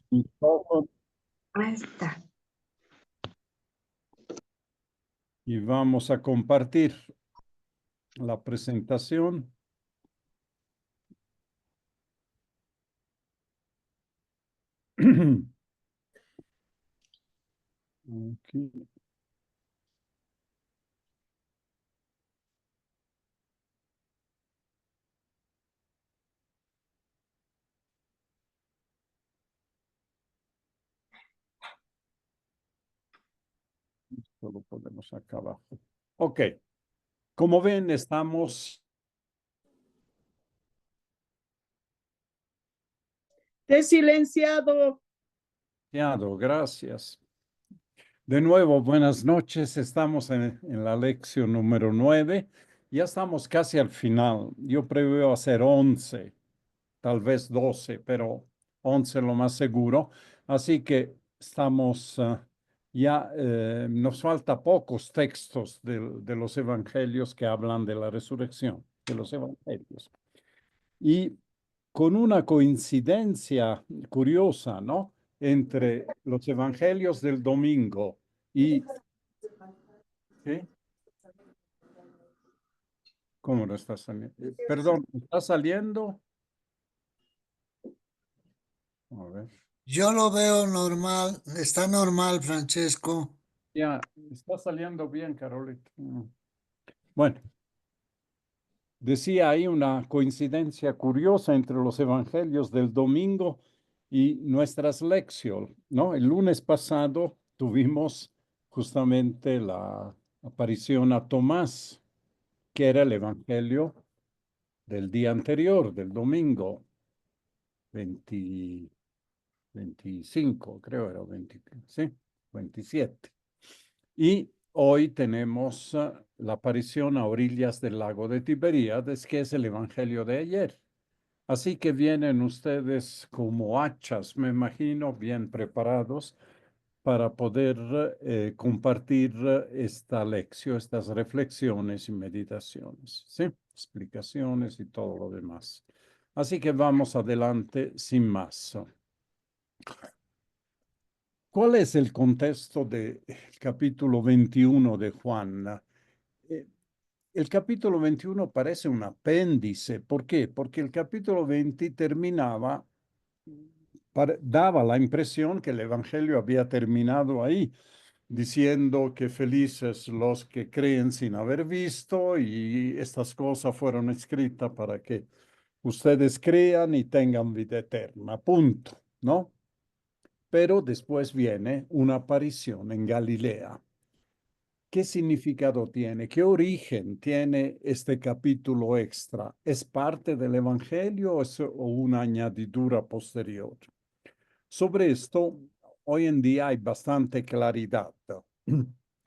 su micrófono Ahí está. y vamos a compartir la presentación. Aquí. Esto lo ponemos acá abajo. Ok. Como ven, estamos... Silenciado. Gracias. De nuevo, buenas noches. Estamos en la lección número 9. Ya estamos casi al final. Yo preveo hacer 11, tal vez 12, pero 11 lo más seguro. Así que estamos ya, nos falta pocos textos de los evangelios que hablan de la resurrección, de los evangelios. Y con una coincidencia curiosa, ¿no? Entre los evangelios del domingo y... ¿Qué? ¿Cómo no está saliendo? Perdón, ¿está saliendo? A ver. Yo lo veo normal, está normal, Francesco. Ya, está saliendo bien, Carolita. Bueno, decía, hay una coincidencia curiosa entre los evangelios del domingo y nuestras lecciones, ¿no? El lunes pasado tuvimos justamente la aparición a Tomás, que era el evangelio del día anterior, del domingo 20 25, creo era 20, sí, 27. Y hoy tenemos la aparición a orillas del lago de Tiberíades, que es el evangelio de ayer. Así que vienen ustedes como hachas, me imagino, bien preparados para poder compartir esta lección, estas reflexiones y meditaciones, ¿sí? Explicaciones y todo lo demás. Así que vamos adelante sin más. ¿Cuál es el contexto del capítulo 21 de Juan? Eh, El capítulo 21 parece un apéndice. ¿Por qué? Porque el capítulo 20 terminaba, daba la impresión que el Evangelio había terminado ahí, diciendo que felices los que creen sin haber visto y estas cosas fueron escritas para que ustedes crean y tengan vida eterna. Punto, ¿no? Pero después viene una aparición en Galilea. ¿Qué significado tiene? ¿Qué origen tiene este capítulo extra? ¿Es parte del Evangelio o es una añadidura posterior? Sobre esto, hoy en día hay bastante claridad.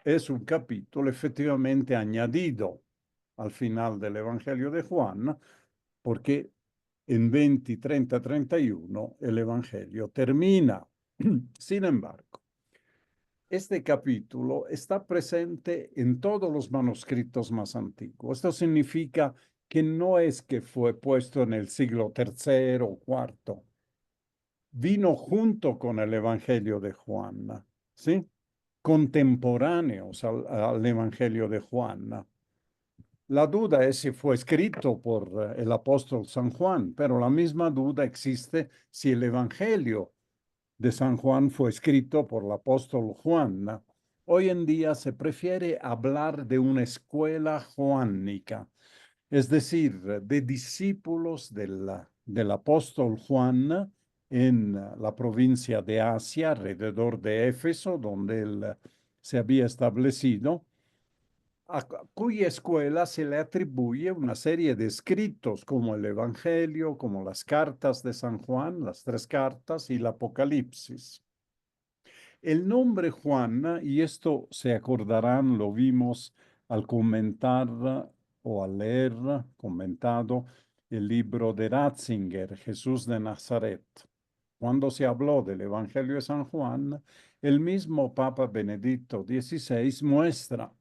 Es un capítulo efectivamente añadido al final del Evangelio de Juan, porque en 20, 30, 31 el Evangelio termina. Sin embargo, este capítulo está presente en todos los manuscritos más antiguos. Esto significa que no es que fue puesto en el siglo III o IV. Vino junto con el Evangelio de Juan, ¿sí? Contemporáneos al Evangelio de Juan. La duda es si fue escrito por el apóstol San Juan, pero la misma duda existe si el Evangelio de San Juan fue escrito por el apóstol Juan. Hoy en día se prefiere hablar de una escuela juánica, es decir, de discípulos del apóstol Juan en la provincia de Asia, alrededor de Éfeso, donde él se había establecido, a cuya escuela se le atribuye una serie de escritos como el Evangelio, como las cartas de San Juan, las 3 cartas y el Apocalipsis. El nombre Juan, y esto se acordarán, lo vimos al comentar o al leer comentado el libro de Ratzinger, Jesús de Nazaret. Cuando se habló del Evangelio de San Juan, el mismo Papa Benedicto XVI muestra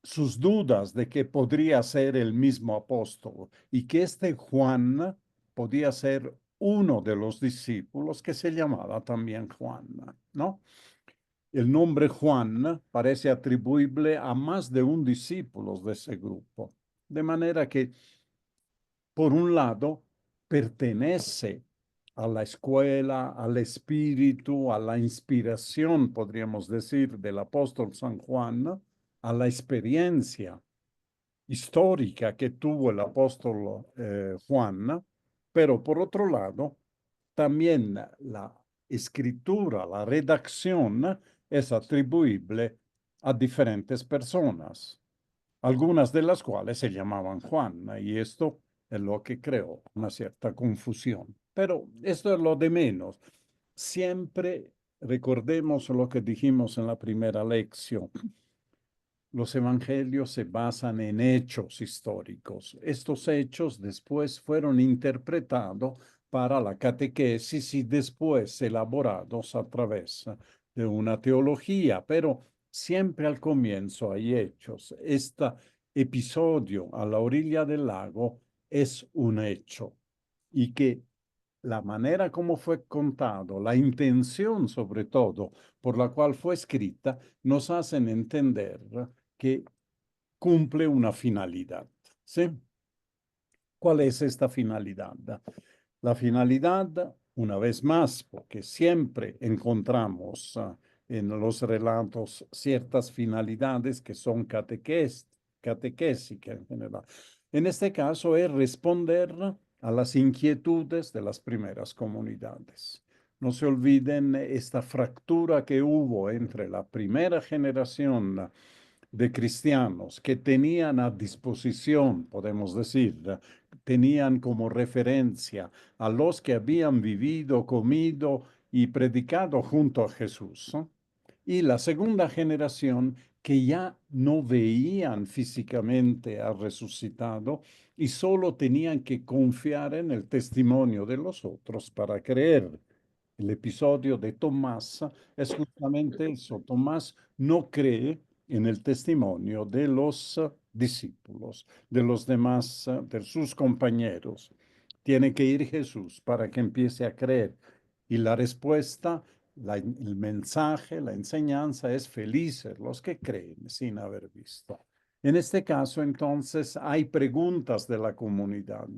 sus dudas de que podría ser el mismo apóstol y que este Juan podía ser uno de los discípulos que se llamaba también Juan, ¿no? El nombre Juan parece atribuible a más de un discípulo de ese grupo, de manera que, por un lado, pertenece a la escuela, al espíritu, a la inspiración, podríamos decir, del apóstol San Juan, a la experiencia histórica que tuvo el apóstol Juan, pero por otro lado, también la escritura, la redacción es atribuible a diferentes personas, algunas de las cuales se llamaban Juan, y esto es lo que creó una cierta confusión. Pero esto es lo de menos. Siempre recordemos lo que dijimos en la primera lección. Los evangelios se basan en hechos históricos. Estos hechos después fueron interpretados para la catequesis y después elaborados a través de una teología, pero siempre al comienzo hay hechos. Este episodio a la orilla del lago es un hecho y que la manera como fue contado, la intención sobre todo por la cual fue escrita, nos hacen entender que cumple una finalidad. ¿Sí? ¿Cuál es esta finalidad? La finalidad, una vez más, porque siempre encontramos en los relatos ciertas finalidades que son catequésicas en general. En este caso es responder a las inquietudes de las primeras comunidades. No se olviden esta fractura que hubo entre la primera generación de cristianos que tenían a disposición, podemos decir, tenían como referencia a los que habían vivido, comido y predicado junto a Jesús. Y la segunda generación que ya no veían físicamente al resucitado y solo tenían que confiar en el testimonio de los otros para creer. El episodio de Tomás es justamente eso. Tomás no cree en el testimonio de los discípulos, de los demás, de sus compañeros. Tiene que ir Jesús para que empiece a creer. Y la respuesta, el mensaje, la enseñanza es felices los que creen sin haber visto. En este caso, entonces, hay preguntas de la comunidad.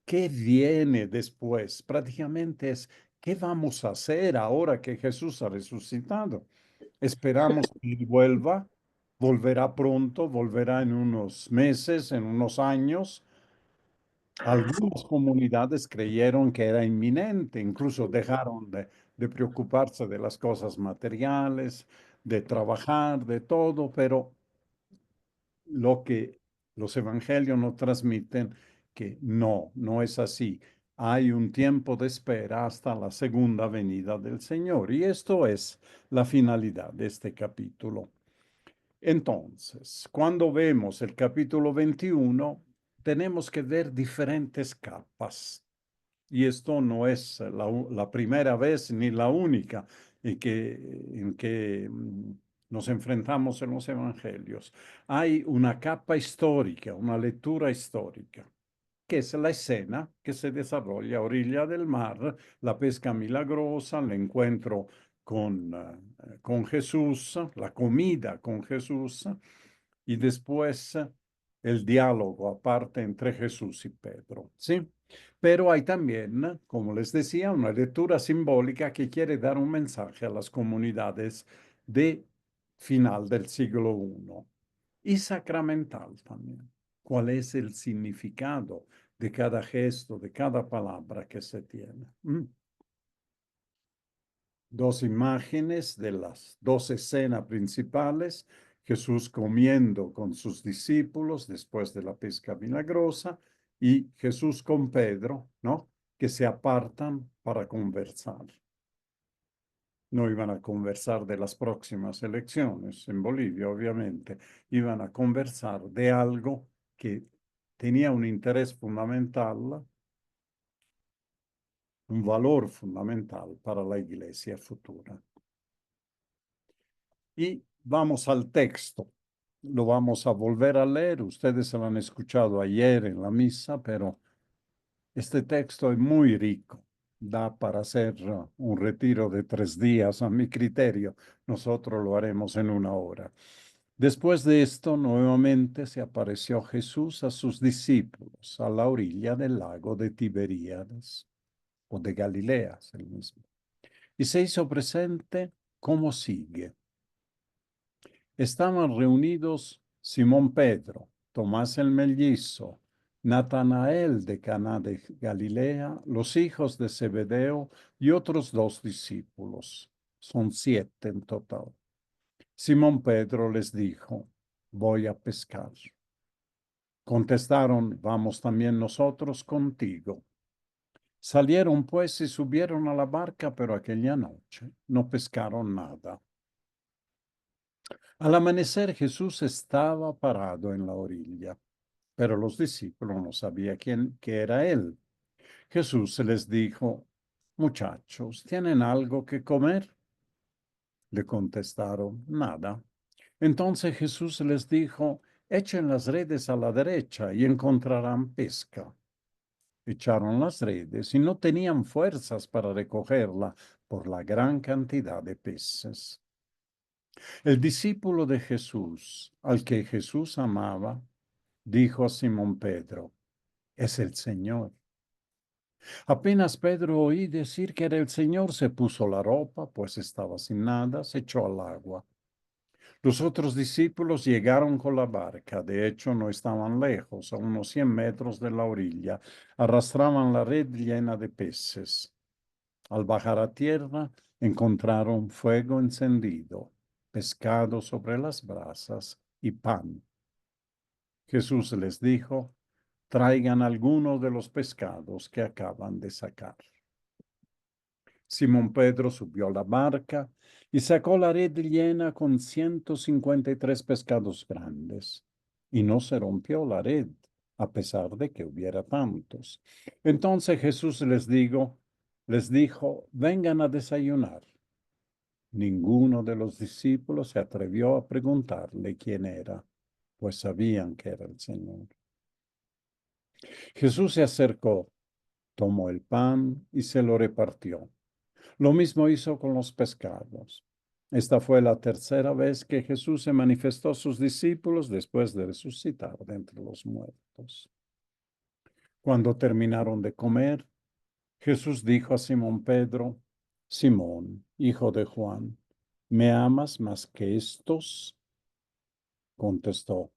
¿Qué viene después? Prácticamente es, ¿qué vamos a hacer ahora que Jesús ha resucitado? Esperamos que Él vuelva, volverá pronto, volverá en unos meses, en unos años. Algunas comunidades creyeron que era inminente, incluso dejaron de preocuparse de las cosas materiales, de trabajar, de todo, pero lo que los evangelios nos transmiten que no es así. Hay un tiempo de espera hasta la segunda venida del Señor y esto es la finalidad de este capítulo. Entonces, cuando vemos el capítulo 21, tenemos que ver diferentes capas. Y esto no es la primera vez ni la única en que nos enfrentamos en los evangelios. Hay una capa histórica, una lectura histórica, que es la escena que se desarrolla a orilla del mar, la pesca milagrosa, el encuentro con Jesús, la comida con Jesús y después el diálogo aparte entre Jesús y Pedro. ¿Sí? Pero hay también, como les decía, una lectura simbólica que quiere dar un mensaje a las comunidades de final del siglo I y sacramental también. ¿Cuál es el significado de cada gesto, de cada palabra que se tiene? Dos imágenes de las dos escenas principales, Jesús comiendo con sus discípulos después de la pesca milagrosa y Jesús con Pedro, ¿no? Que se apartan para conversar. No iban a conversar de las próximas elecciones en Bolivia, obviamente. Iban a conversar de algo que tenía un interés fundamental, un valor fundamental para la iglesia futura. Y vamos al texto. Lo vamos a volver a leer. Ustedes se lo han escuchado ayer en la misa, pero Este texto es muy rico. Da para hacer un retiro de 3 días a mi criterio. Nosotros lo haremos en 1 hora. Después de esto, nuevamente se apareció Jesús a sus discípulos a la orilla del lago de Tiberíades o de Galilea, es el mismo. Y se hizo presente como sigue. Estaban reunidos Simón Pedro, Tomás el mellizo, Natanael de Caná de Galilea, los hijos de Zebedeo y otros 2 discípulos. Son 7 en total. Simón Pedro les dijo, voy a pescar. Contestaron, vamos también nosotros contigo. Salieron pues y subieron a la barca, pero aquella noche no pescaron nada. Al amanecer Jesús estaba parado en la orilla, pero los discípulos no sabían qué era él. Jesús les dijo, muchachos, ¿tienen algo que comer? Le contestaron, nada. Entonces Jesús les dijo, echen las redes a la derecha y encontrarán pesca. Echaron las redes y no tenían fuerzas para recogerla por la gran cantidad de peces. El discípulo de Jesús, al que Jesús amaba, dijo a Simón Pedro, es el Señor. Apenas Pedro oí decir que era el Señor, se puso la ropa, pues estaba sin nada, se echó al agua. Los otros discípulos llegaron con la barca, de hecho no estaban lejos, a unos 100 metros de la orilla, arrastraban la red llena de peces. Al bajar a tierra, encontraron fuego encendido, pescado sobre las brasas y pan. Jesús les dijo, traigan algunos de los pescados que acaban de sacar. Simón Pedro subió a la barca y sacó la red llena con 153 pescados grandes. Y no se rompió la red, a pesar de que hubiera tantos. Entonces Jesús les dijo, vengan a desayunar. Ninguno de los discípulos se atrevió a preguntarle quién era, pues sabían que era el Señor. Jesús se acercó, tomó el pan y se lo repartió. Lo mismo hizo con los pescados. Esta fue la tercera vez que Jesús se manifestó a sus discípulos después de resucitar de entre los muertos. Cuando terminaron de comer, Jesús dijo a Simón Pedro, Simón, hijo de Juan, ¿me amas más que estos? Contestó,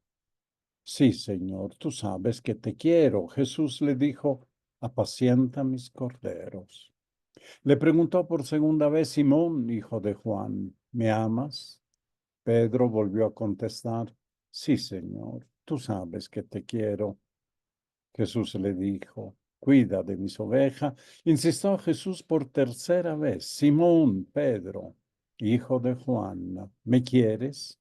sí, Señor, tú sabes que te quiero. Jesús le dijo, apacienta mis corderos. Le preguntó por segunda vez Simón, hijo de Juan, ¿me amas? Pedro volvió a contestar, sí, Señor, tú sabes que te quiero. Jesús le dijo, cuida de mis ovejas. Insistió Jesús por tercera vez, Simón, Pedro, hijo de Juan, ¿me quieres?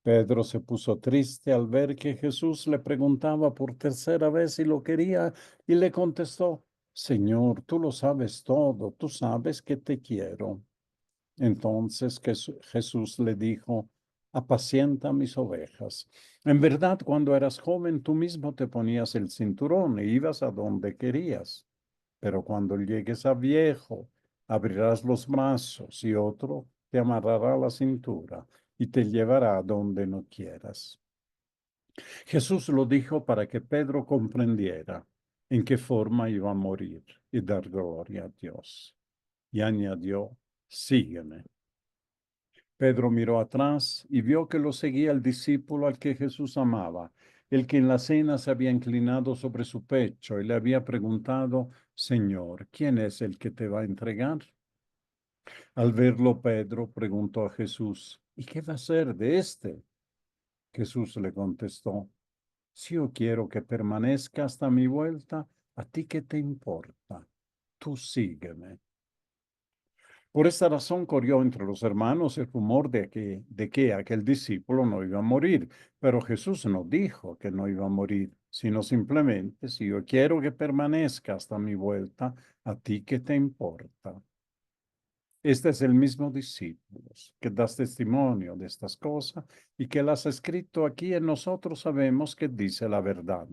Pedro se puso triste al ver que Jesús le preguntaba por tercera vez si lo quería y le contestó, Señor, tú lo sabes todo, tú sabes que te quiero. Entonces Jesús le dijo, apacienta mis ovejas. En verdad, cuando eras joven, tú mismo te ponías el cinturón e ibas a donde querías. Pero cuando llegues a viejo, abrirás los brazos y otro te amarrará la cintura y te llevará a donde no quieras. Jesús lo dijo para que Pedro comprendiera en qué forma iba a morir y dar gloria a Dios. Y añadió, sígueme. Pedro miró atrás y vio que lo seguía el discípulo al que Jesús amaba, el que en la cena se había inclinado sobre su pecho y le había preguntado, Señor, ¿quién es el que te va a entregar? Al verlo, Pedro preguntó a Jesús, ¿y qué va a ser de este? Jesús le contestó, si yo quiero que permanezca hasta mi vuelta, ¿a ti qué te importa? Tú sígueme. Por esta razón corrió entre los hermanos el rumor de que aquel discípulo no iba a morir, pero Jesús no dijo que no iba a morir, sino simplemente, si yo quiero que permanezca hasta mi vuelta, ¿a ti qué te importa? Este es el mismo discípulo que das testimonio de estas cosas y que las ha escrito aquí en nosotros sabemos que dice la verdad.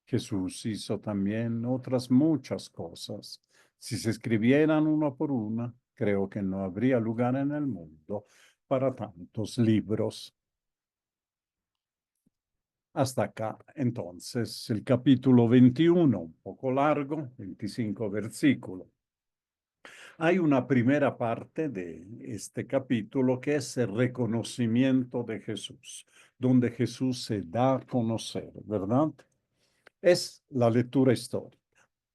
Jesús hizo también otras muchas cosas. Si se escribieran una por una, creo que no habría lugar en el mundo para tantos libros. Hasta acá, entonces, el capítulo 21, un poco largo, 25 versículos. Hay una primera parte de este capítulo que es el reconocimiento de Jesús, donde Jesús se da a conocer, ¿verdad? Es la lectura histórica,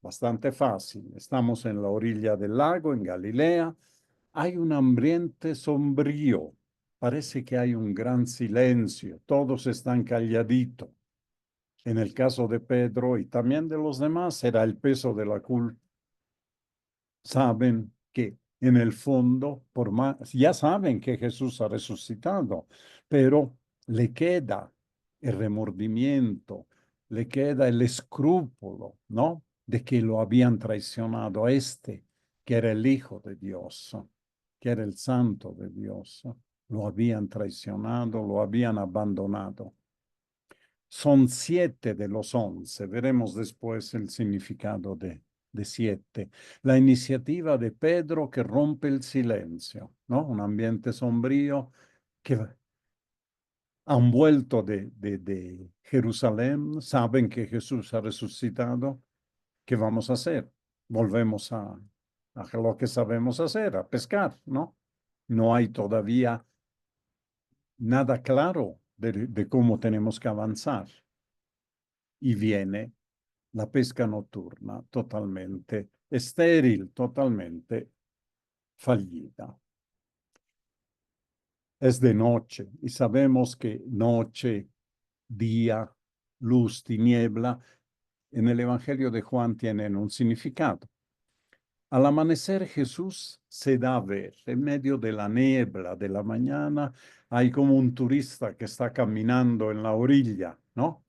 bastante fácil. Estamos en la orilla del lago, en Galilea. Hay un ambiente sombrío. Parece que hay un gran silencio. Todos están calladitos. En el caso de Pedro y también de los demás, era el peso de la culpa. Saben que en el fondo, por más, ya saben que Jesús ha resucitado, pero le queda el remordimiento, le queda el escrúpulo, ¿no? De que lo habían traicionado a este, que era el Hijo de Dios, que era el Santo de Dios. Lo habían traicionado, lo habían abandonado. Son 7 de los 11. Veremos después el significado de 7. La iniciativa de Pedro que rompe el silencio, ¿no? Un ambiente sombrío que han vuelto de Jerusalén, saben que Jesús ha resucitado. ¿Qué vamos a hacer? Volvemos a lo que sabemos hacer, a pescar, ¿no? No hay todavía nada claro de cómo tenemos que avanzar. Y viene la pesca nocturna totalmente estéril, totalmente fallida. Es de noche y sabemos que noche, día, luz, tiniebla, en el Evangelio de Juan tienen un significado. Al amanecer Jesús se da a ver en medio de la niebla de la mañana. Hay como un turista que está caminando en la orilla, ¿no?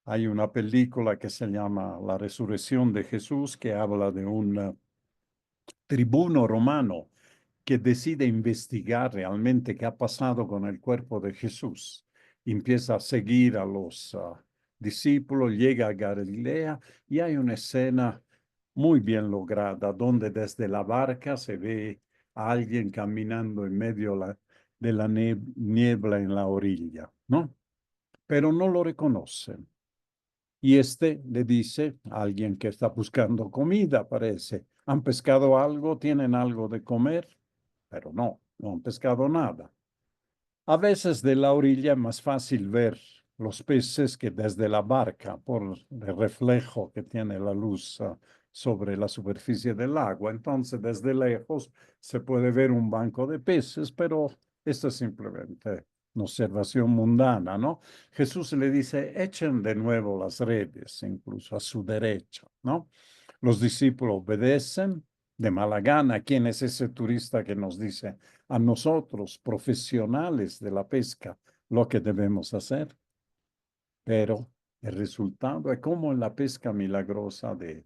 Hay una película que se llama La Resurrección de Jesús que habla de un tribuno romano que decide investigar realmente qué ha pasado con el cuerpo de Jesús. Empieza a seguir a los discípulos, llega a Galilea y hay una escena muy bien lograda donde desde la barca se ve a alguien caminando en medio de la niebla en la orilla, ¿no? Pero no lo reconocen. Y este le dice a alguien que está buscando comida, parece, ¿han pescado algo? ¿Tienen algo de comer? Pero no, no han pescado nada. A veces de la orilla es más fácil ver los peces que desde la barca por el reflejo que tiene la luz sobre la superficie del agua. Entonces, desde lejos se puede ver un banco de peces, pero esto es simplemente una observación mundana, ¿no? Jesús le dice, echen de nuevo las redes, incluso a su derecha, ¿no? Los discípulos obedecen de mala gana. ¿Quién es ese turista que nos dice a nosotros, profesionales de la pesca, lo que debemos hacer? Pero el resultado es como en la pesca milagrosa de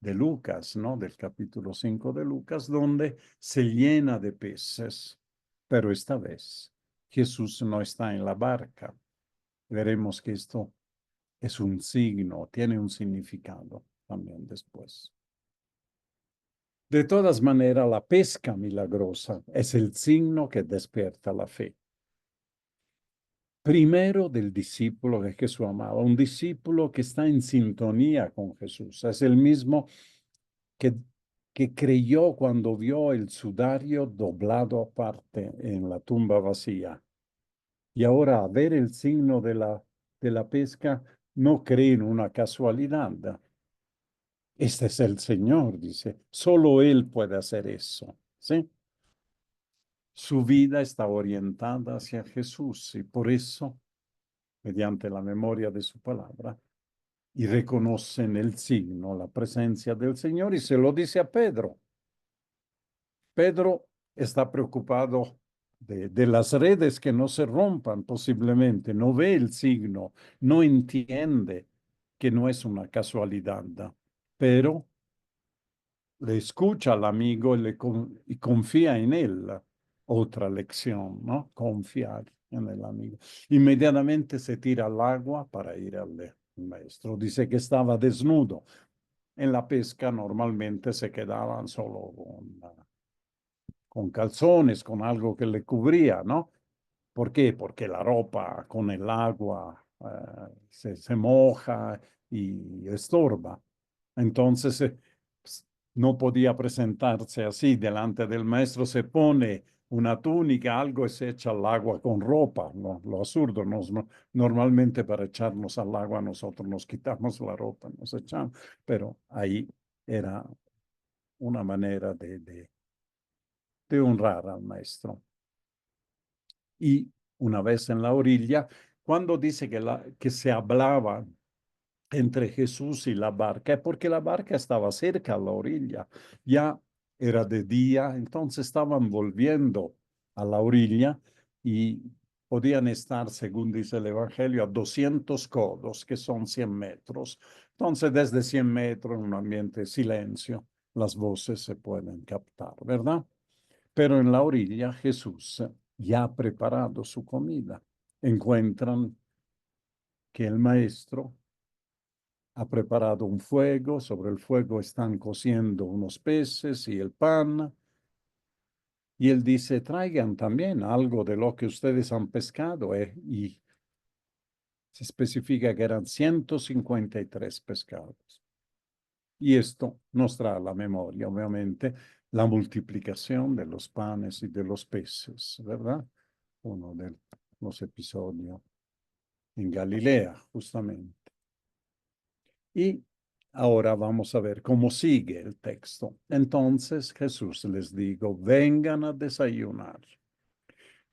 Lucas, ¿no? Del capítulo 5 de Lucas, donde se llena de peces. Pero esta vez Jesús no está en la barca. Veremos que esto es un signo, tiene un significado también después. De todas maneras, la pesca milagrosa es el signo que despierta la fe. Primero del discípulo que Jesús amaba, un discípulo que está en sintonía con Jesús. Es el mismo que, que creyó cuando vio el sudario doblado aparte en la tumba vacía. Y ahora a ver el signo de la pesca, no cree en una casualidad. Este es el Señor, dice. Solo Él puede hacer eso. ¿Sí? Su vida está orientada hacia Jesús y por eso, mediante la memoria de su palabra, y reconocen el signo, la presencia del Señor y se lo dice a Pedro. Pedro está preocupado de las redes que no se rompan posiblemente, no ve el signo, no entiende que no es una casualidad, pero le escucha al amigo y confía en él. Otra lección, ¿no? Confiar en el amigo. Inmediatamente se tira al agua para ir el maestro. Dice que estaba desnudo. En la pesca normalmente se quedaban solo con calzones, con algo que le cubría, ¿no? ¿Por qué? Porque la ropa con el agua se moja y estorba. Entonces no podía presentarse así delante del maestro, se pone una túnica, algo y se echa al agua con ropa. No, lo absurdo, normalmente para echarnos al agua nosotros nos quitamos la ropa, nos echamos, pero ahí era una manera de honrar al maestro. Y una vez en la orilla, cuando dice que se hablaba entre Jesús y la barca, es porque la barca estaba cerca a la orilla. Ya era de día, entonces estaban volviendo a la orilla y podían estar, según dice el Evangelio, a 200 codos, que son 100 metros. Entonces, desde 100 metros, en un ambiente de silencio, las voces se pueden captar, ¿verdad? Pero en la orilla Jesús ya ha preparado su comida. Encuentran que el maestro ha preparado un fuego, sobre el fuego están cociendo unos peces y el pan, y él dice, traigan también algo de lo que ustedes han pescado, y se especifica que eran 153 pescados. Y esto nos trae a la memoria, obviamente, la multiplicación de los panes y de los peces, ¿verdad? Uno de los episodios en Galilea, justamente. Y ahora vamos a ver cómo sigue el texto. Entonces Jesús les dijo, vengan a desayunar.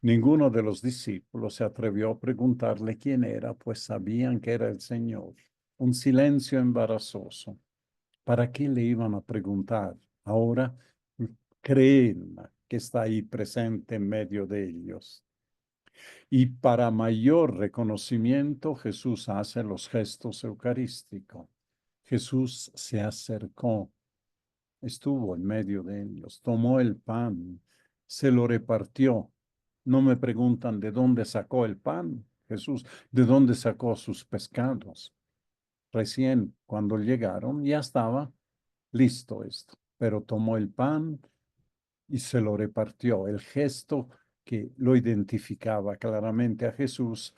Ninguno de los discípulos se atrevió a preguntarle quién era, pues sabían que era el Señor. Un silencio embarazoso. ¿Para qué le iban a preguntar? Ahora creen que está ahí presente en medio de ellos. Y para mayor reconocimiento, Jesús hace los gestos eucarísticos. Jesús se acercó, estuvo en medio de ellos, tomó el pan, se lo repartió. No me preguntan de dónde sacó el pan, Jesús, de dónde sacó sus pescados. Recién cuando llegaron ya estaba listo esto, pero tomó el pan y se lo repartió. El gesto que lo identificaba claramente a Jesús,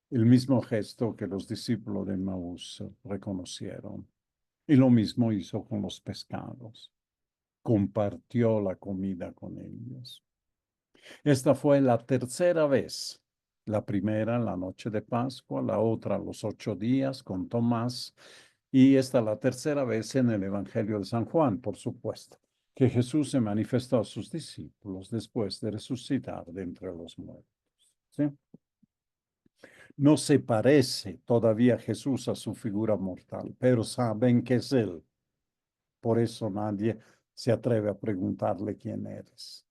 el mismo gesto que los discípulos de Maús reconocieron. Y lo mismo hizo con los pescados. Compartió la comida con ellos. Esta fue la tercera vez. La primera en la noche de Pascua, la otra los 8 días con Tomás, y esta la tercera vez en el Evangelio de San Juan, por supuesto, que Jesús se manifestó a sus discípulos después de resucitar de entre los muertos. ¿Sí? No se parece todavía Jesús a su figura mortal, pero saben que es Él. Por eso nadie se atreve a preguntarle quién eres.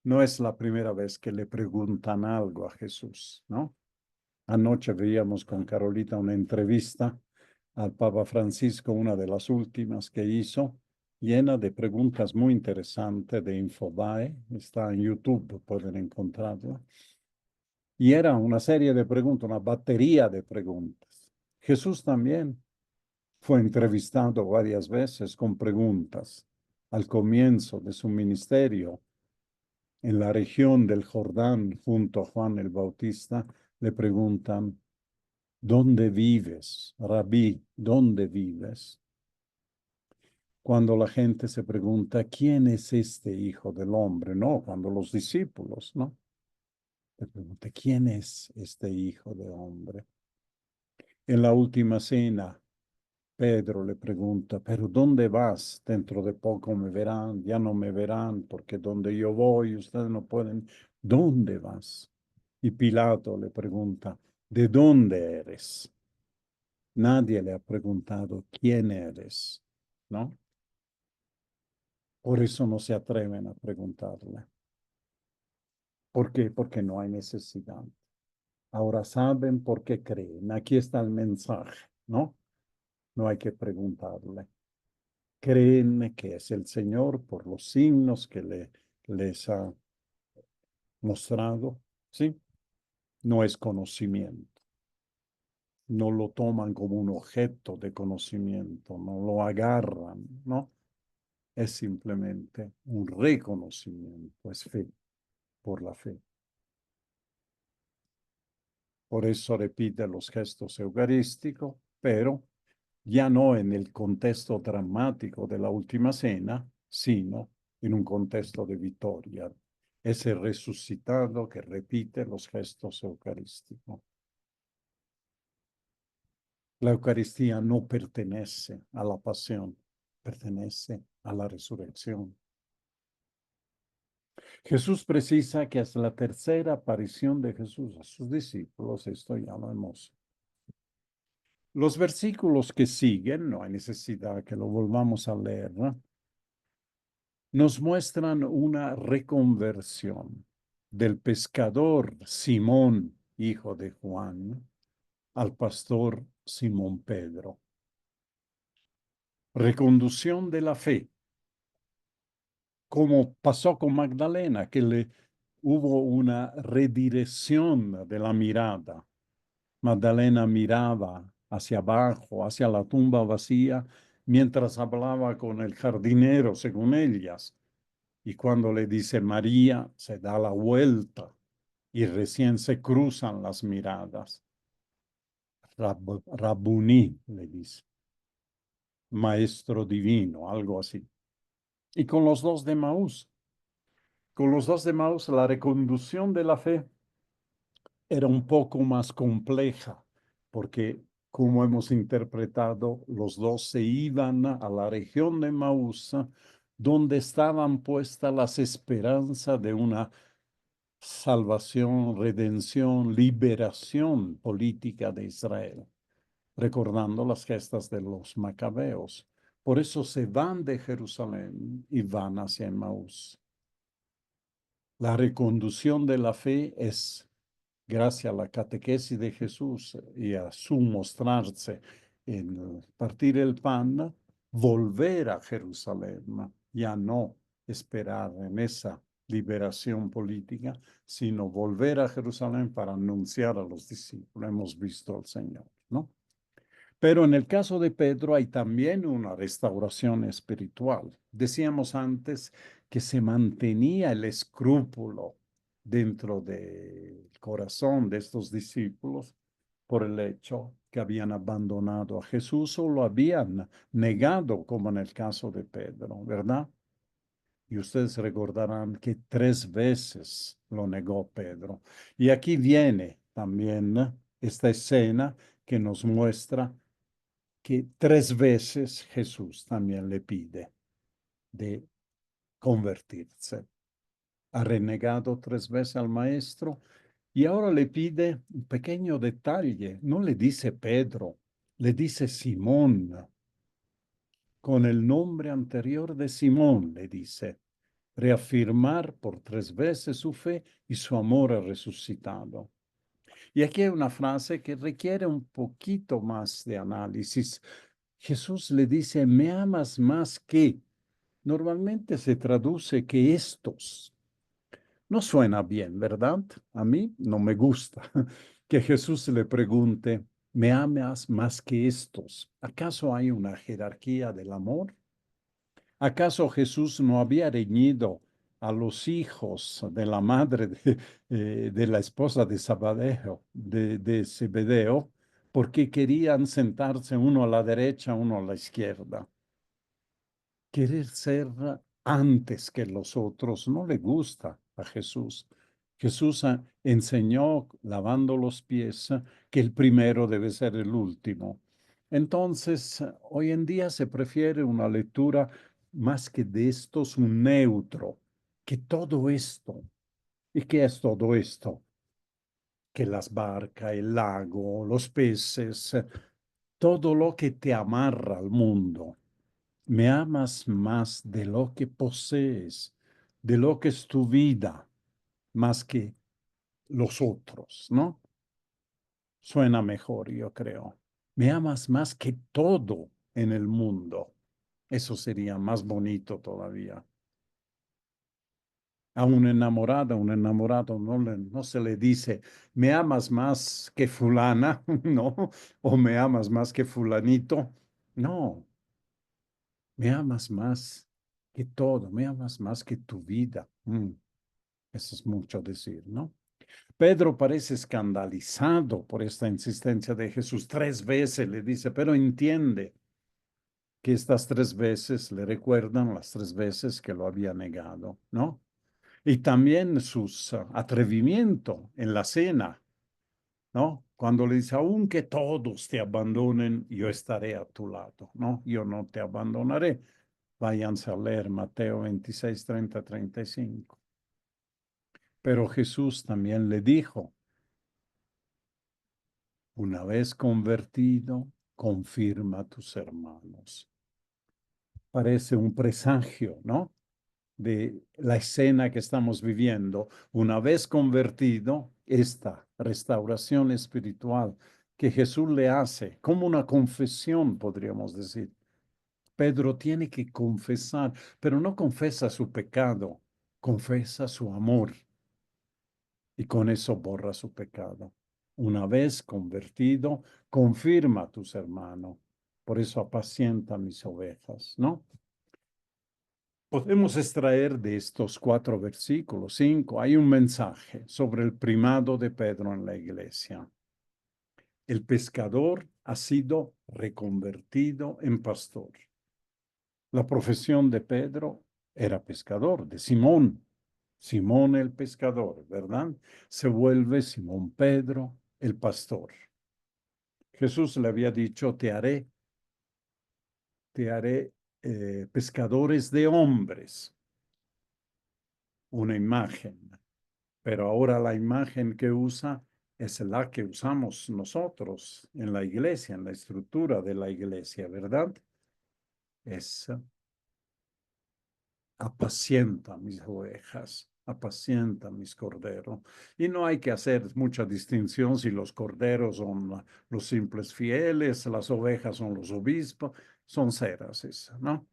No es la primera vez que le preguntan algo a Jesús, ¿no? Anoche veíamos con Carolita una entrevista al Papa Francisco, una de las últimas que hizo, llena de preguntas muy interesantes de Infobae. Está en YouTube, pueden encontrarla. Y era una serie de preguntas, una batería de preguntas. Jesús también fue entrevistado varias veces con preguntas al comienzo de su ministerio en la región del Jordán junto a Juan el Bautista. Le preguntan, ¿dónde vives, Rabí? ¿Dónde vives? Cuando la gente se pregunta, ¿quién es este hijo del hombre? No, cuando los discípulos, ¿no? Le pregunta, ¿quién es este hijo del hombre? En la última cena, Pedro le pregunta, ¿pero dónde vas? Dentro de poco me verán, ya no me verán, porque donde yo voy, ustedes no pueden. ¿Dónde vas? Y Pilato le pregunta, ¿de dónde eres? Nadie le ha preguntado quién eres, ¿no? Por eso no se atreven a preguntarle. ¿Por qué? Porque no hay necesidad. Ahora saben por qué creen. Aquí está el mensaje, ¿no? No hay que preguntarle. Creen que es el Señor por los signos que les ha mostrado, ¿sí? No es conocimiento. no lo toman como un objeto de conocimiento, no lo agarran, ¿no? Es simplemente un reconocimiento, es fe por la fe. Por eso repite los gestos eucarísticos, pero ya no en el contexto dramático de la última cena, sino en un contexto de victoria. Ese resucitado que repite los gestos eucarísticos. La Eucaristía no pertenece a la pasión, pertenece a la resurrección. Jesús precisa que es la tercera aparición de Jesús a sus discípulos, esto ya lo hemos. Los versículos que siguen, no hay necesidad que lo volvamos a leer, ¿no? Nos muestran una reconversión del pescador Simón, hijo de Juan, al pastor Simón Pedro. Reconducción de la fe, como pasó con Magdalena, que hubo una redirección de la mirada. Magdalena miraba hacia abajo, hacia la tumba vacía, mientras hablaba con el jardinero, según ellas. Y cuando le dice María, se da la vuelta y recién se cruzan las miradas. Rabuní, le dice, maestro divino, algo así. Y con los dos de Maús, la reconducción de la fe era un poco más compleja, porque como hemos interpretado, los dos se iban a la región de Maús, donde estaban puestas las esperanzas de una salvación, redención, liberación política de Israel, recordando las gestas de los macabeos. Por eso se van de Jerusalén y van hacia Maús. La reconducción de la fe es, gracias a la catequesis de Jesús y a su mostrarse en partir el pan, volver a Jerusalén, ya no esperar en esa liberación política, sino volver a Jerusalén para anunciar a los discípulos. Hemos visto al Señor, ¿no? Pero en el caso de Pedro hay también una restauración espiritual. Decíamos antes que se mantenía el escrúpulo dentro del corazón de estos discípulos por el hecho que habían abandonado a Jesús o lo habían negado, como en el caso de Pedro, ¿verdad? Y ustedes recordarán que 3 veces lo negó Pedro. Y aquí viene también esta escena que nos muestra que 3 veces Jesús también le pide de convertirse. Ha renegado 3 veces al maestro y ahora le pide un pequeño detalle. No le dice Pedro, le dice Simón. Con el nombre anterior de Simón, le dice, reafirmar por 3 veces su fe y su amor al resucitado. Y aquí hay una frase que requiere un poquito más de análisis. Jesús le dice, me amas más que. Normalmente se traduce que estos. No suena bien, ¿verdad? A mí no me gusta que Jesús le pregunte, ¿me amas más que estos? ¿Acaso hay una jerarquía del amor? ¿Acaso Jesús no había reñido a los hijos de la madre de la esposa de Zebedeo, porque querían sentarse uno a la derecha, uno a la izquierda? Querer ser antes que los otros no le gusta a Jesús. Jesús enseñó, lavando los pies, que el primero debe ser el último. Entonces, hoy en día se prefiere una lectura más que de estos, un neutro, que todo esto. ¿Y qué es todo esto? Que las barcas, el lago, los peces, todo lo que te amarra al mundo. Me amas más de lo que posees, de lo que es tu vida, más que los otros, ¿no? Suena mejor, yo creo. Me amas más que todo en el mundo. Eso sería más bonito todavía. A una enamorada, un enamorado no se le dice, ¿me amas más que fulana? ¿No? ¿O me amas más que fulanito? No, me amas más que todo, me amas más que tu vida. Eso es mucho decir, ¿no? Pedro parece escandalizado por esta insistencia de Jesús. 3 veces le dice, pero entiende que estas 3 veces le recuerdan las 3 veces que lo había negado, ¿no? Y también sus atrevimiento en la cena, ¿no? Cuando le dice, aunque todos te abandonen, yo estaré a tu lado, ¿no? Yo no te abandonaré. Váyanse a leer Mateo 26, 30, 35. Pero Jesús también le dijo, una vez convertido, confirma a tus hermanos. Parece un presagio, ¿no? De la escena que estamos viviendo. Una vez convertido, esta restauración espiritual que Jesús le hace, como una confesión, podríamos decir. Pedro tiene que confesar, pero no confesa su pecado, confesa su amor y con eso borra su pecado. Una vez convertido, confirma a tus hermanos. Por eso apacienta mis ovejas, ¿no? Podemos extraer de estos 4 versículos, 5, hay un mensaje sobre el primado de Pedro en la iglesia. El pescador ha sido reconvertido en pastor. La profesión de Pedro era pescador, de Simón. Simón el pescador, ¿verdad? Se vuelve Simón Pedro el pastor. Jesús le había dicho, te haré pescadores de hombres, una imagen. Pero ahora la imagen que usa es la que usamos nosotros en la iglesia, en la estructura de la iglesia, ¿verdad? Es apacienta mis ovejas, apacienta mis corderos. Y no hay que hacer mucha distinción si los corderos son los simples fieles, las ovejas son los obispos, son ceras esas, ¿no?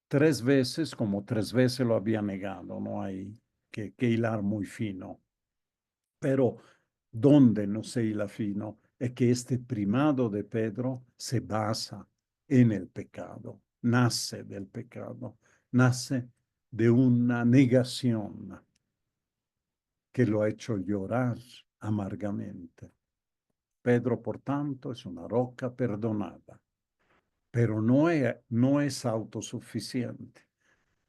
3 veces, como 3 veces lo había negado, no hay que hilar muy fino. Pero donde no se hila fino es que este primado de Pedro se basa en el pecado, nace del pecado, nace de una negación que lo ha hecho llorar amargamente. Pedro, por tanto, es una roca perdonada, pero no es autosuficiente.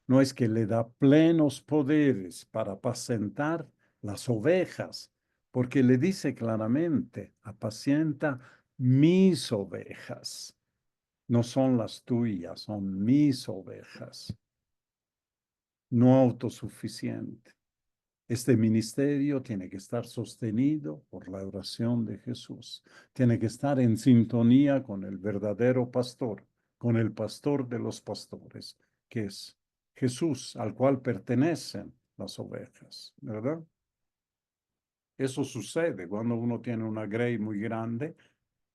No es que le da plenos poderes para apacentar las ovejas, porque le dice claramente, apacienta mis ovejas. No son las tuyas, son mis ovejas. No autosuficiente. Este ministerio tiene que estar sostenido por la oración de Jesús. Tiene que estar en sintonía con el verdadero pastor, con el pastor de los pastores, que es Jesús, al cual pertenecen las ovejas, ¿verdad? Eso sucede cuando uno tiene una grey muy grande,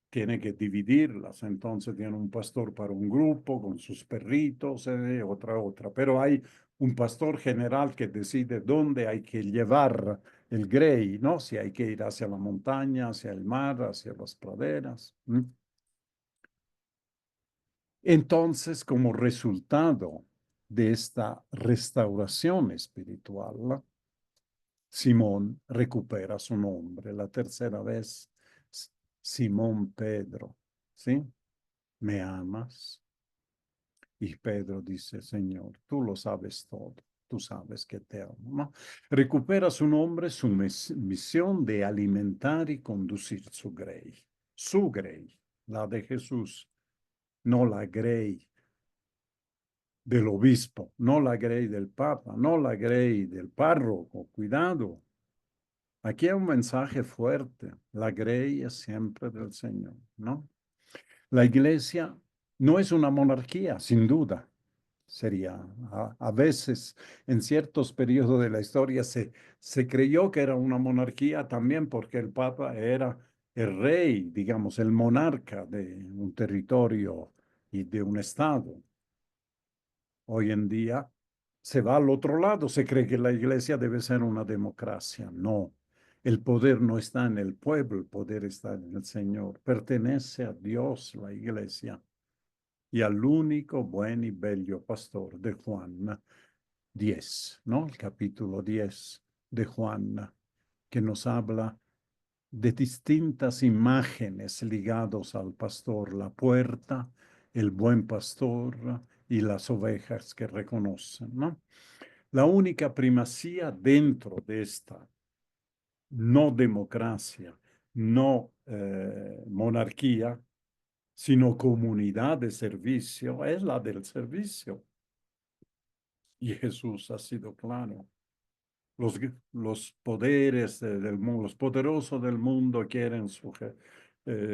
tiene que dividirlas. Entonces tiene un pastor para un grupo con sus perritos, otra. Pero hay un pastor general que decide dónde hay que llevar el grey, ¿no? Si hay que ir hacia la montaña, hacia el mar, hacia las praderas. Entonces, como resultado de esta restauración espiritual, Simón recupera su nombre la tercera vez, Simón Pedro, ¿sí? ¿Me amas? Y Pedro dice, Señor, tú lo sabes todo, tú sabes que te amo, ¿no? Recupera su nombre, su misión de alimentar y conducir su grey, la de Jesús, no la grey del obispo, no la grey del papa, no la grey del párroco, cuidado. Aquí hay un mensaje fuerte, la grey es siempre del Señor, ¿no? La iglesia no es una monarquía, sin duda. Sería, a veces, en ciertos periodos de la historia, se creyó que era una monarquía también porque el Papa era el rey, digamos, el monarca de un territorio y de un estado. Hoy en día se va al otro lado, se cree que la iglesia debe ser una democracia. No, el poder no está en el pueblo, el poder está en el Señor. Pertenece a Dios la iglesia y al único buen y bello pastor de Juan 10, ¿no? El capítulo 10 de Juan, que nos habla de distintas imágenes ligados al pastor, la puerta, el buen pastor y las ovejas que reconocen, ¿no? La única primacía dentro de esta no democracia, no monarquía, sino comunidad de servicio, es la del servicio. Y Jesús ha sido claro. Los poderes del mundo, los poderosos del mundo quieren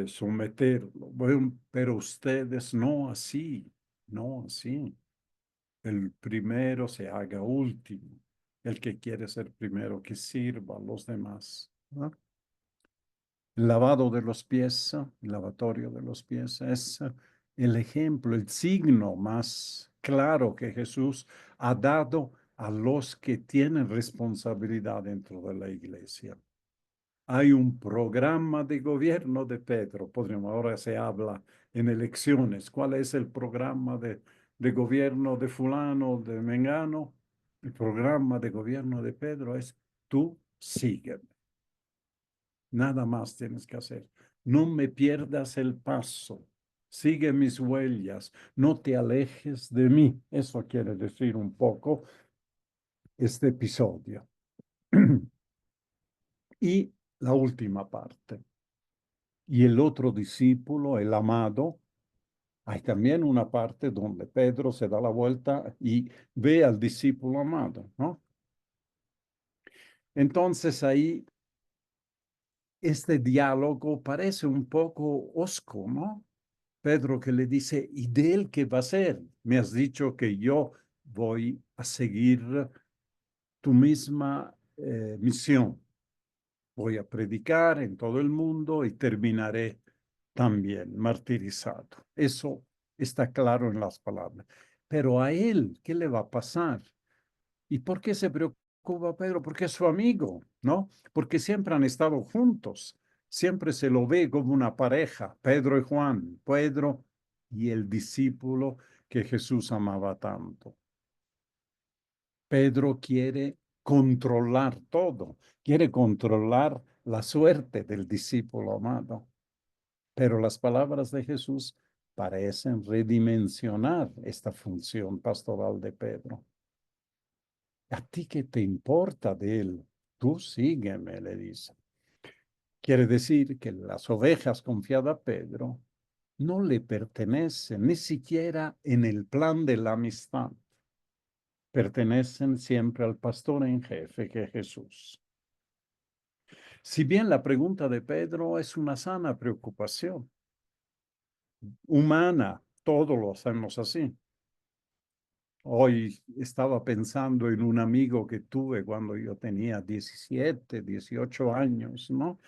someterlo. Bueno, pero ustedes no así, no así. El primero se haga último. El que quiere ser primero, que sirva a los demás, ¿no? El lavado de los pies, el lavatorio de los pies es el ejemplo, el signo más claro que Jesús ha dado a los que tienen responsabilidad dentro de la iglesia. Hay un programa de gobierno de Pedro. Podríamos, ahora se habla en elecciones. ¿Cuál es el programa de gobierno de fulano, de Mengano? El programa de gobierno de Pedro es: tú sígueme. Nada más tienes que hacer. No me pierdas el paso. Sigue mis huellas. No te alejes de mí. Eso quiere decir un poco este episodio. Y la última parte. Y el otro discípulo, el amado, hay también una parte donde Pedro se da la vuelta y ve al discípulo amado, ¿no? Entonces ahí este diálogo parece un poco osco, ¿no? Pedro que le dice: ¿y de él qué va a ser? Me has dicho que yo voy a seguir tu misma misión. Voy a predicar en todo el mundo y terminaré también martirizado. Eso está claro en las palabras. Pero a él, ¿qué le va a pasar? ¿Y por qué se preocupa Pedro? Porque es su amigo, ¿no? Porque siempre han estado juntos. Siempre se lo ve como una pareja, Pedro y Juan, Pedro y el discípulo que Jesús amaba tanto. Pedro quiere controlar todo, quiere controlar la suerte del discípulo amado. Pero las palabras de Jesús parecen redimensionar esta función pastoral de Pedro. ¿A ti qué te importa de él? Tú sígueme, le dice. Quiere decir que las ovejas confiadas a Pedro no le pertenecen ni siquiera en el plan de la amistad. Pertenecen siempre al pastor en jefe, que es Jesús. Si bien la pregunta de Pedro es una sana preocupación humana, todos lo hacemos así. Hoy estaba pensando en un amigo que tuve cuando yo tenía 17, 18 años, ¿no?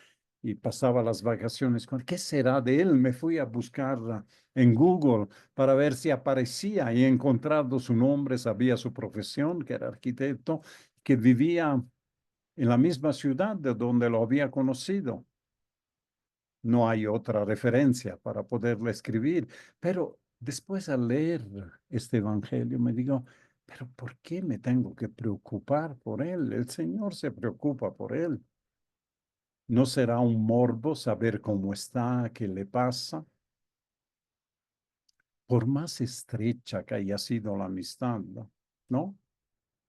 Y pasaba las vacaciones con: ¿qué será de él? Me fui a buscar en Google para ver si aparecía, y encontrado su nombre, sabía su profesión, que era arquitecto, que vivía en la misma ciudad de donde lo había conocido. No hay otra referencia para poderle escribir, pero después al leer este evangelio me digo: pero ¿por qué me tengo que preocupar por él? El Señor se preocupa por él. ¿No será un morbo saber cómo está, qué le pasa? Por más estrecha que haya sido la amistad, ¿no?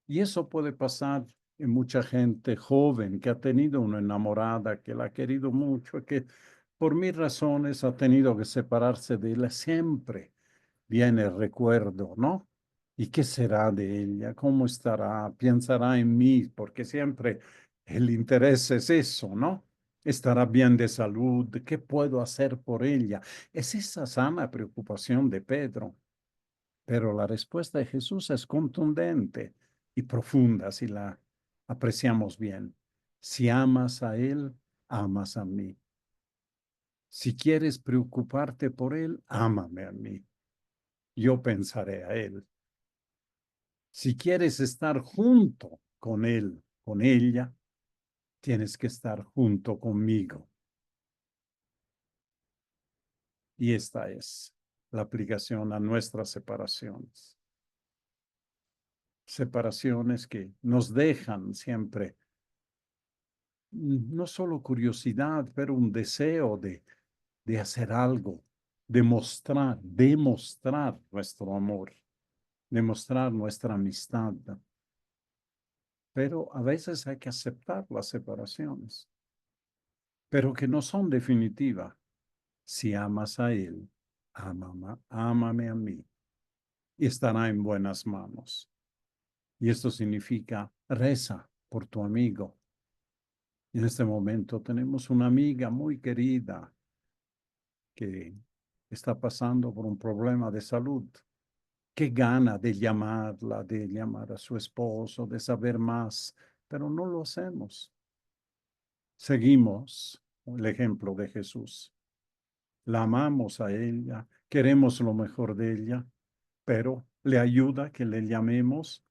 Y eso puede pasar en mucha gente joven que ha tenido una enamorada, que la ha querido mucho, que por mil razones ha tenido que separarse de ella. Siempre viene el recuerdo, ¿no? ¿Y qué será de ella? ¿Cómo estará? ¿Pensará en mí? Porque siempre el interés es eso, ¿no? ¿Estará bien de salud? ¿Qué puedo hacer por ella? Es esa sana preocupación de Pedro. Pero la respuesta de Jesús es contundente y profunda si la apreciamos bien. Si amas a Él, amas a mí. Si quieres preocuparte por Él, ámame a mí. Yo pensaré a Él. Si quieres estar junto con él, con ella, tienes que estar junto conmigo. Y esta es la aplicación a nuestras separaciones. Separaciones que nos dejan siempre no solo curiosidad, pero un deseo de hacer algo, demostrar nuestro amor, demostrar nuestra amistad. Pero a veces hay que aceptar las separaciones, pero que no son definitivas. Si amas a él, ámame a mí y estará en buenas manos. Y esto significa reza por tu amigo. En este momento tenemos una amiga muy querida que está pasando por un problema de salud. Qué gana de llamarla, de llamar a su esposo, de saber más, pero no lo hacemos. Seguimos el ejemplo de Jesús. La amamos a ella, queremos lo mejor de ella, pero le ayuda que le llamemos,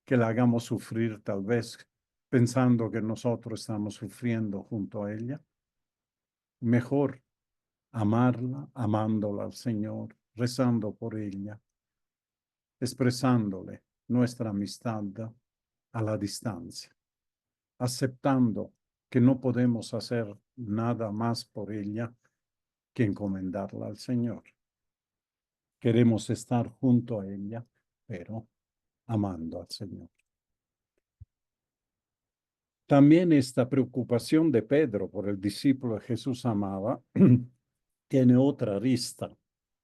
que la hagamos sufrir tal vez pensando que nosotros estamos sufriendo junto a ella. Mejor amarla, amándola al Señor, rezando por ella, expresándole nuestra amistad a la distancia, aceptando que no podemos hacer nada más por ella que encomendarla al Señor. Queremos estar junto a ella, pero amando al Señor. También esta preocupación de Pedro por el discípulo que Jesús amaba tiene otra arista,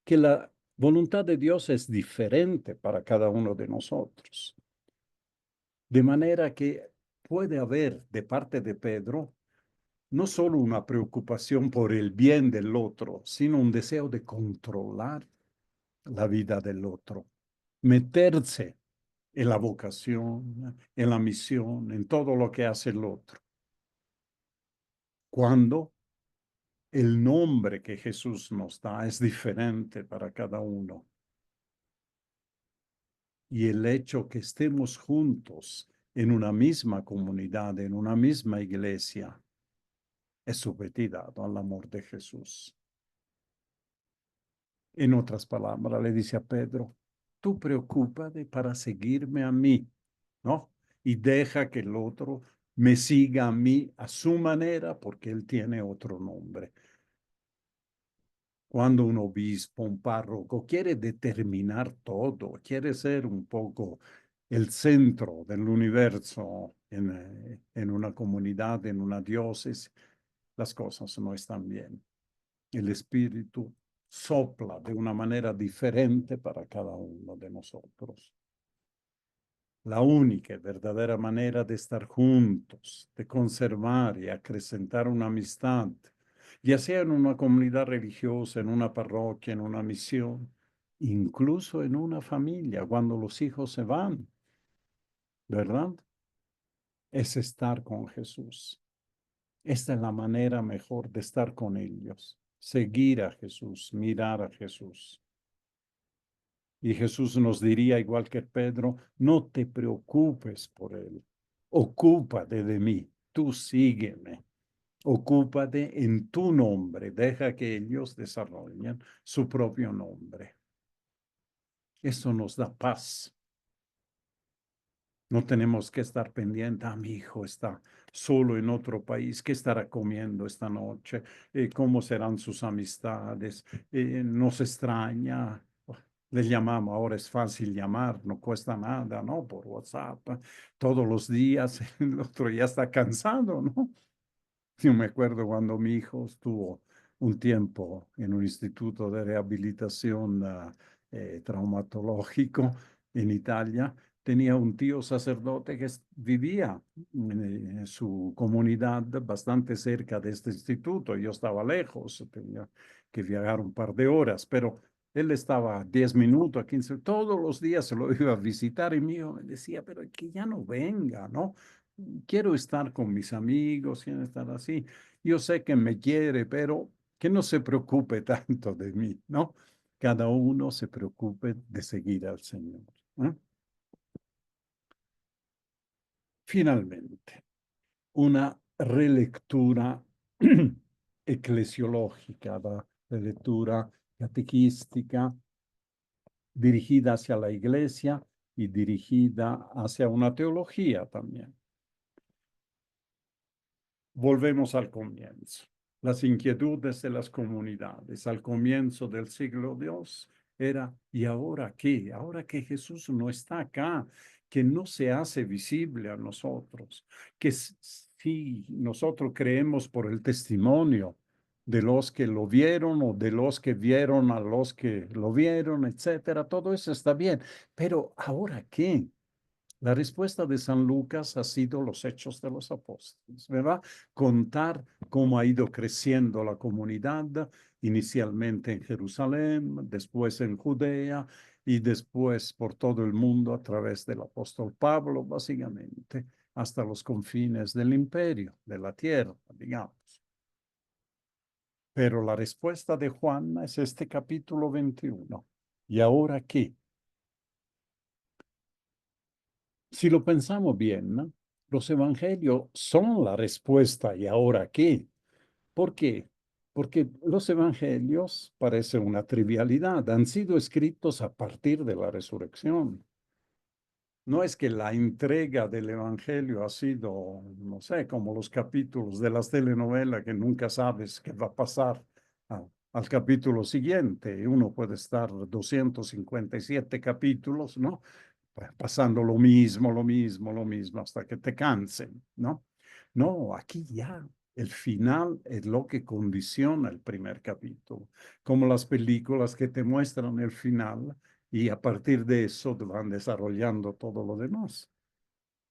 que la voluntad de Dios es diferente para cada uno de nosotros. De manera que puede haber de parte de Pedro no solo una preocupación por el bien del otro, sino un deseo de controlar la vida del otro, meterse en la vocación, en la misión, en todo lo que hace el otro. Cuando el nombre que Jesús nos da es diferente para cada uno. Y el hecho que estemos juntos en una misma comunidad, en una misma iglesia, es supeditado al amor de Jesús. En otras palabras, le dice a Pedro, tú preocúpate para seguirme a mí, ¿no? Y deja que el otro me siga a mí a su manera porque él tiene otro nombre. Cuando un obispo, un párroco quiere determinar todo, quiere ser un poco el centro del universo en una comunidad, en una diócesis, las cosas no están bien. El Espíritu sopla de una manera diferente para cada uno de nosotros. La única y verdadera manera de estar juntos, de conservar y acrecentar una amistad, ya sea en una comunidad religiosa, en una parroquia, en una misión, incluso en una familia, cuando los hijos se van, ¿verdad? Es estar con Jesús. Esta es la manera mejor de estar con ellos. Seguir a Jesús, mirar a Jesús. Y Jesús nos diría, igual que Pedro, no te preocupes por él. Ocúpate de mí. Tú sígueme. Ocúpate en tu nombre. Deja que ellos desarrollen su propio nombre. Eso nos da paz. No tenemos que estar pendiente, mi hijo está solo en otro país, ¿qué estará comiendo esta noche? ¿Cómo serán sus amistades? ¿Nos extraña? Le llamamos, ahora es fácil llamar, no cuesta nada, ¿no? Por WhatsApp, todos los días, el otro ya está cansado, ¿no? Yo me acuerdo cuando mi hijo estuvo un tiempo en un instituto de rehabilitación traumatológico en Italia. Tenía un tío sacerdote que vivía en su comunidad bastante cerca de este instituto. Yo estaba lejos, tenía que viajar un par de horas, pero él estaba 10 minutos, 15, todos los días se lo iba a visitar y mío me decía, pero que ya no venga, ¿no? Quiero estar con mis amigos, quiero estar así. Yo sé que me quiere, pero que no se preocupe tanto de mí, ¿no? Cada uno se preocupe de seguir al Señor. ¿Eh? Finalmente, una relectura eclesiológica, la relectura catequística dirigida hacia la iglesia y dirigida hacia una teología también. Volvemos al comienzo. Las inquietudes de las comunidades al comienzo del siglo Dios era, ¿y ahora qué? Ahora que Jesús no está acá, que no se hace visible a nosotros, que si nosotros creemos por el testimonio de los que lo vieron o de los que vieron a los que lo vieron, etcétera, todo eso está bien, pero ¿ahora qué? La respuesta de San Lucas ha sido los hechos de los apóstoles, ¿verdad? Contar cómo ha ido creciendo la comunidad, inicialmente en Jerusalén, después en Judea y después por todo el mundo a través del apóstol Pablo, básicamente, hasta los confines del imperio, de la tierra, digamos. Pero la respuesta de Juan es este capítulo 21. ¿Y ahora qué? Si lo pensamos bien, ¿no? Los evangelios son la respuesta. ¿Y ahora qué? ¿Por qué? Porque los evangelios, parece una trivialidad, han sido escritos a partir de la resurrección. No es que la entrega del evangelio ha sido, no sé, como los capítulos de las telenovelas que nunca sabes qué va a pasar al capítulo siguiente. Uno puede estar 257 capítulos, ¿no? Pasando lo mismo, hasta que te cansen, ¿no? No, aquí ya el final es lo que condiciona el primer capítulo, como las películas que te muestran el final y a partir de eso van desarrollando todo lo demás.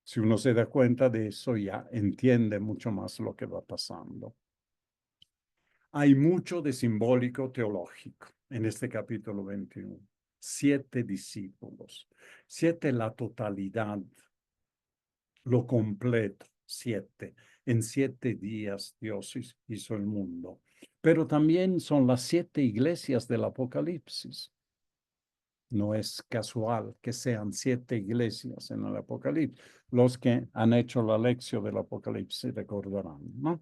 Si uno se da cuenta de eso, ya entiende mucho más lo que va pasando. Hay mucho de simbólico teológico en este capítulo 21. 7 discípulos, 7 la totalidad, lo completo, 7. En 7 días Dios hizo el mundo. Pero también son las 7 iglesias del Apocalipsis. No es casual que sean 7 iglesias en el Apocalipsis. Los que han hecho la lección del Apocalipsis recordarán, ¿no?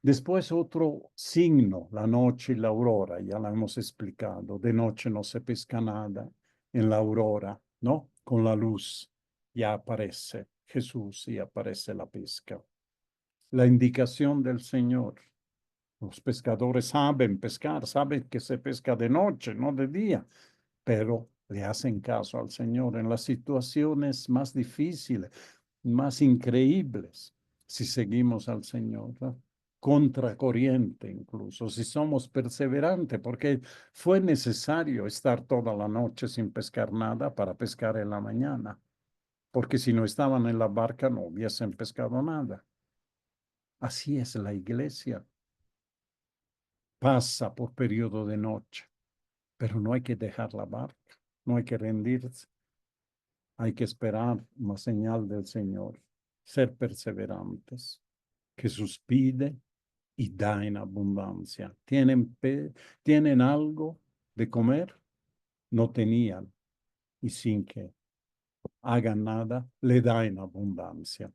Después otro signo, la noche y la aurora, ya la hemos explicado. De noche no se pesca nada, en la aurora, ¿no? Con la luz ya aparece Jesús y aparece la pesca. La indicación del Señor. Los pescadores saben pescar, saben que se pesca de noche, no de día, pero le hacen caso al Señor en las situaciones más difíciles, más increíbles, si seguimos al Señor, ¿no? Contracorriente incluso, si somos perseverantes, porque fue necesario estar toda la noche sin pescar nada para pescar en la mañana, porque si no estaban en la barca no hubiesen pescado nada. Así es la iglesia. Pasa por periodo de noche, pero no hay que dejar la barca, no hay que rendirse. Hay que esperar una señal del Señor, ser perseverantes. Jesús pide y da en abundancia. ¿Tienen algo de comer? No tenían. Y sin que hagan nada, le da en abundancia.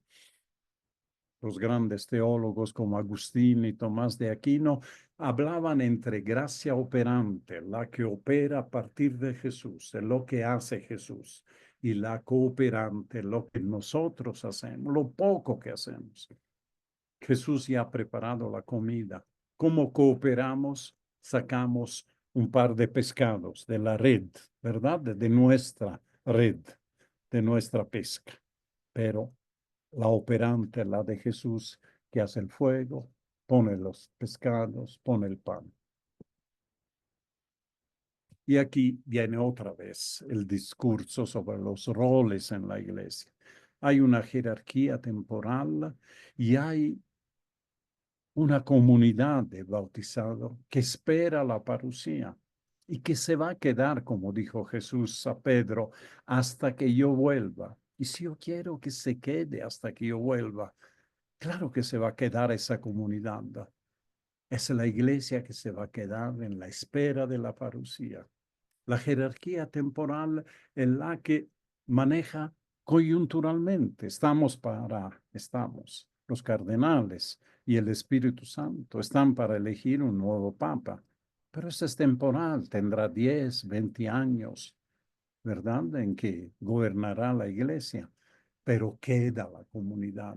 Los grandes teólogos como Agustín y Tomás de Aquino hablaban entre gracia operante, la que opera a partir de Jesús, de lo que hace Jesús, y la cooperante, lo que nosotros hacemos, lo poco que hacemos. Jesús ya ha preparado la comida. ¿Cómo cooperamos? Sacamos un par de pescados de la red, ¿verdad? De nuestra red, de nuestra pesca. Pero la operante, la de Jesús, que hace el fuego, pone los pescados, pone el pan. Y aquí viene otra vez el discurso sobre los roles en la iglesia. Hay una jerarquía temporal y hay una comunidad de bautizados que espera la parucía y que se va a quedar, como dijo Jesús a Pedro, hasta que yo vuelva. Y si yo quiero que se quede hasta que yo vuelva, claro que se va a quedar esa comunidad. Es la iglesia que se va a quedar en la espera de la parucía. La jerarquía temporal en la que maneja coyunturalmente. Estamos, los cardenales y el Espíritu Santo están para elegir un nuevo papa, pero eso es temporal, tendrá 10, 20 años, ¿verdad? En que gobernará la iglesia, pero queda la comunidad,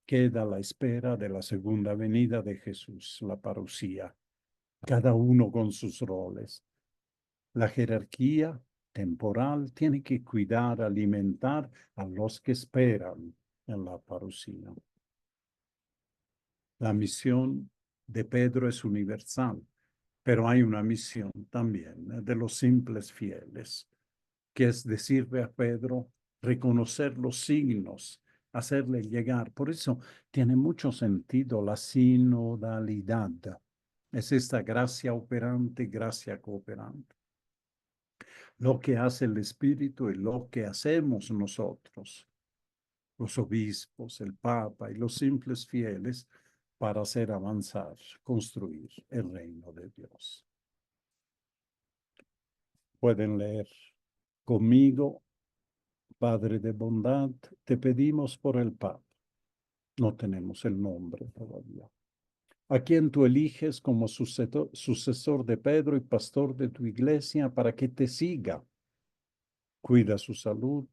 queda la espera de la segunda venida de Jesús, la parucía, cada uno con sus roles. La jerarquía temporal tiene que cuidar, alimentar a los que esperan en la parucía. La misión de Pedro es universal, pero hay una misión también de los simples fieles, que es decirle a Pedro, reconocer los signos, hacerle llegar. Por eso tiene mucho sentido la sinodalidad. Es esta gracia operante, gracia cooperante. Lo que hace el Espíritu y lo que hacemos nosotros, los obispos, el Papa y los simples fieles, para hacer avanzar, construir el reino de Dios. Pueden leer conmigo: Padre de bondad, te pedimos por el Papa. No tenemos el nombre todavía. A quien tú eliges como sucesor de Pedro y pastor de tu iglesia para que te siga. Cuida su salud,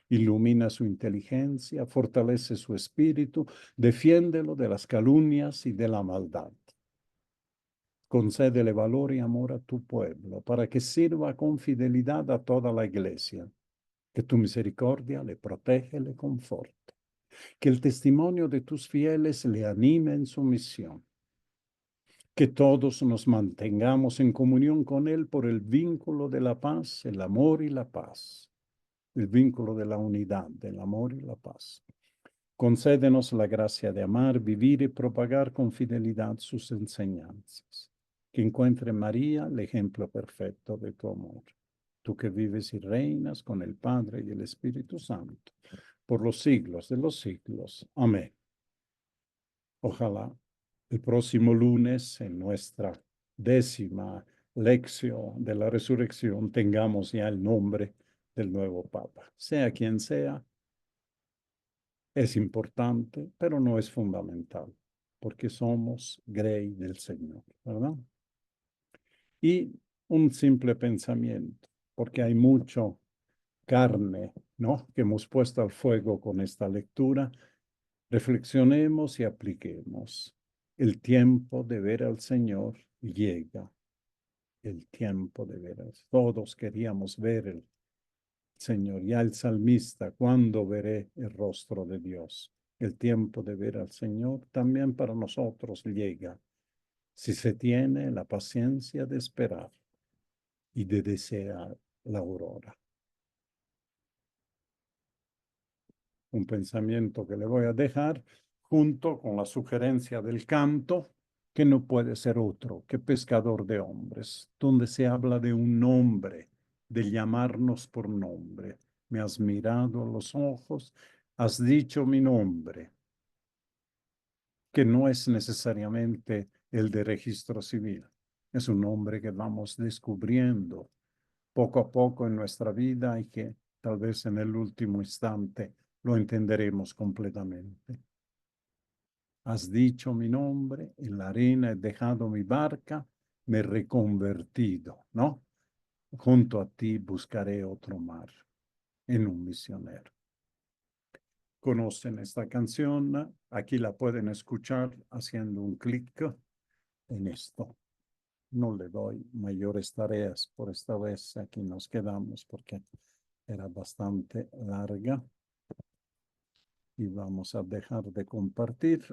ilumina su inteligencia, fortalece su espíritu, defiéndelo de las calumnias y de la maldad. Concédele valor y amor a tu pueblo para que sirva con fidelidad a toda la iglesia. Que tu misericordia le protege, le conforte. Que el testimonio de tus fieles le anime en su misión. Que todos nos mantengamos en comunión con Él por el vínculo de la paz, el amor y la paz. El vínculo de la unidad, del amor y la paz. Concédenos la gracia de amar, vivir y propagar con fidelidad sus enseñanzas. Que encuentre en María el ejemplo perfecto de tu amor. Tú que vives y reinas con el Padre y el Espíritu Santo, por los siglos de los siglos. Amén. Ojalá el próximo lunes, en nuestra 10ª lección de la resurrección, tengamos ya el nombre del nuevo Papa. Sea quien sea, es importante, pero no es fundamental, porque somos grey del Señor, ¿verdad? Y un simple pensamiento, porque hay mucho carne, ¿no? Que hemos puesto al fuego con esta lectura. Reflexionemos y apliquemos. El tiempo de ver al Señor llega. El tiempo de ver al Señor. Todos queríamos ver el Señor. Ya el salmista, ¿cuándo veré el rostro de Dios? El tiempo de ver al Señor también para nosotros llega, si se tiene la paciencia de esperar y de desear la aurora. Un pensamiento que le voy a dejar junto con la sugerencia del canto, que no puede ser otro que pescador de hombres, donde se habla de un nombre, de llamarnos por nombre. Me has mirado a los ojos, has dicho mi nombre, que no es necesariamente el de registro civil. Es un nombre que vamos descubriendo poco a poco en nuestra vida y que tal vez en el último instante lo entenderemos completamente. Has dicho mi nombre, en la arena he dejado mi barca, me he reconvertido, ¿no? Junto a ti buscaré otro mar, en un misionero. Conocen esta canción, aquí la pueden escuchar haciendo un clic en esto. No le doy mayores tareas por esta vez, aquí nos quedamos porque era bastante larga y vamos a dejar de compartir.